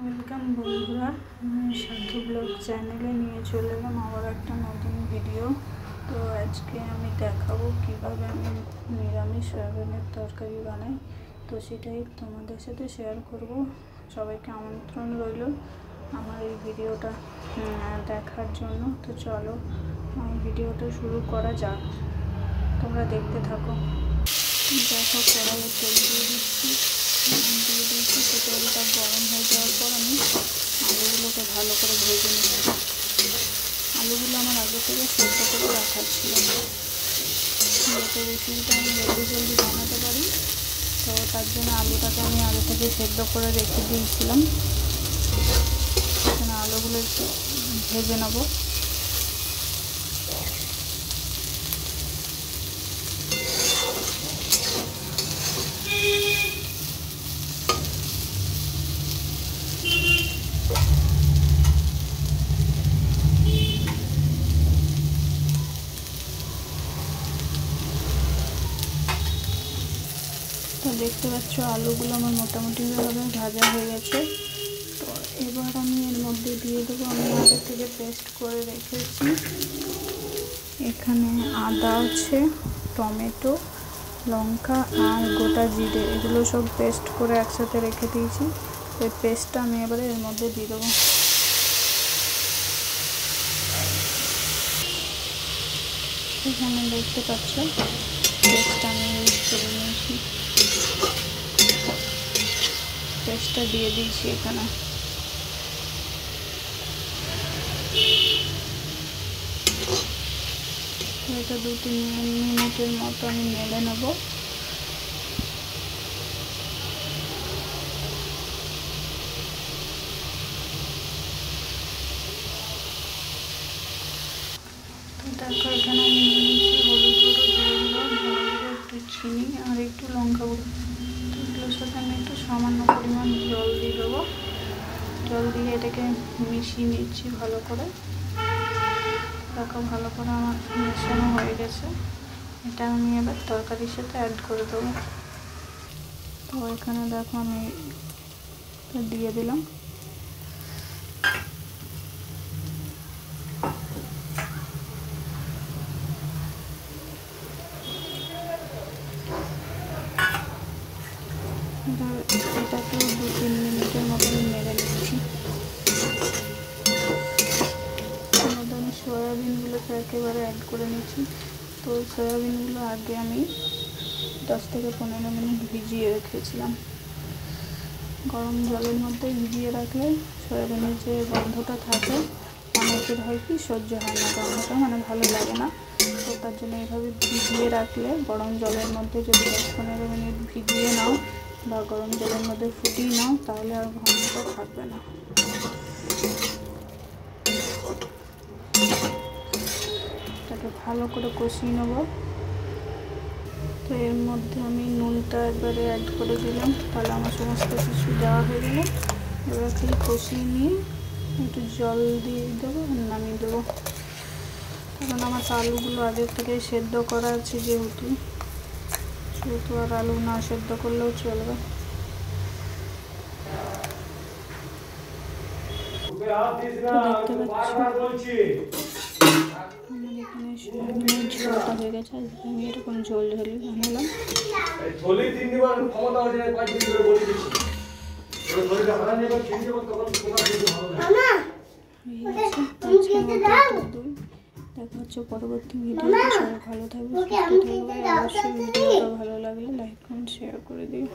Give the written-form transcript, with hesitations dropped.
Welcome বন্ধুরা, আমি সাধু ব্লগ চ্যানেলে নিয়ে চলে এলাম আবার একটা নতুন ভিডিও। তো আজকে আমি দেখাবো কিভাবে আমি নিরামিষ সয়াবিনের তরকারি বানাই। তো সেটাই তোমাদের সাথে শেয়ার করব। সবাইকে আমন্ত্রণ রইল আমার এই ভিডিওটা দেখার জন্য। তো চলো ভিডিওটা শুরু করা যাক, তোমরা দেখতে থাকো। দেখো, কড়াইয়ে তেল দিয়ে দিচ্ছি। তো তেলটা গরম হয়ে যাওয়ার পর আমি আলুগুলোকে ভালো করে ভেজে নিচ্ছি। আলুগুলো আমার আগে থেকে সেদ্ধ করে রাখার ছিল, যাতে রেসিপিটা আমি জলদি বানাতে পারি। তো তার জন্য আলুটাকে আমি আগে থেকে সেদ্ধ করে রেখে দিয়েছিলাম। এখানে আলুগুলো একটু ভেজে নেবো। তো দেখতে পাচ্ছ আলুগুলো আমার মোটামুটিভাবে ভাজা হয়ে গেছে। তো এবার আমি এর মধ্যে দিয়ে দেবো আমি আগে থেকে পেস্ট করে রেখেছি। এখানে আদা আছে, টমেটো, লঙ্কা আর গোটা জিরে, এগুলো সব পেস্ট করে একসাথে রেখে দিয়েছি। ওই পেস্টটা আমি এবারে এর মধ্যে দিয়ে দেবো। এখানে দেখতে পাচ্ছ পেস্টটা আমি ইউজ করে নিয়েছি। পেস্টটা দিয়ে দিয়েছি এখানে। এটা 2-3 মিনিটের মতো আমি নেড়ে নেব। দেখো, এখানে আমি নিয়েছি হলুদ গুঁড়ো, জিরে গুঁড়ো, ধনে গুঁড়ো, একটু চিনি আর একটু লঙ্কা গুঁড়ো। তো এগুলোর সাথে আমি একটু সামান্য পরিমাণ জল দিয়ে দেবো। জল দিয়ে এটাকে মিশিয়ে নিচ্ছি ভালো করে। দেখো, ভালো করে আমার মেশানো হয়ে গেছে। এটা আমি এবার তরকারির সাথে অ্যাড করে দেবো। তো এখানে দেখো আমি দিয়ে দিলাম। এটাকে 2-3 মিনিটের মতন নেড়ে নিচ্ছি। আমি সয়াবিনগুলোকে একেবারে অ্যাড করে নিচ্ছি। তো সয়াবিনগুলো আগে আমি 10 থেকে 15 মিনিট ভিজিয়ে রেখেছিলাম। গরম জলের মধ্যে ভিজিয়ে রাখলে সয়াবিনের যে গন্ধটা থাকে, অনেকের হয় কি সহ্য হয় না, গন্ধটা মানে ভালো লাগে না। তো তার জন্য এইভাবে ভিজিয়ে রাখলে, গরম জলের মধ্যে যদি 10-15 মিনিট ভিজিয়ে নাও বা গরম জলের মধ্যে ফুটিয়ে নাও, তাহলে আর গন্ধটা থাকবে না। এটাকে ভালো করে কষিয়ে নেব। তো এর মধ্যে আমি নুনটা একবারে অ্যাড করে দিলাম, তাহলে আমার সমস্ত কিছু দেওয়া হয়ে গেল। এবার খালি কষিয়ে নিয়ে একটু জল দিয়ে দেবো, নামিয়ে দেবো। কারণ আমার আলুগুলো আগের থেকে সেদ্ধ করা আছে, যেহেতু আর আলু না সেদ্ধ করলেও চলবে। দেখতে পাচ্ছি আমার এখানে সয়াবিনের ঝোলটা হয়ে গেছে। আমি এরকম ঝোল বানালাম। দেখা হচ্ছে পরবর্তী ভিডিওতে। সবাই ভালো থাকবে, সুস্থ থাকবে। অবশ্যই ভিডিওটা ভালো লাগলে লাইক কমেন্ট শেয়ার করে দিও।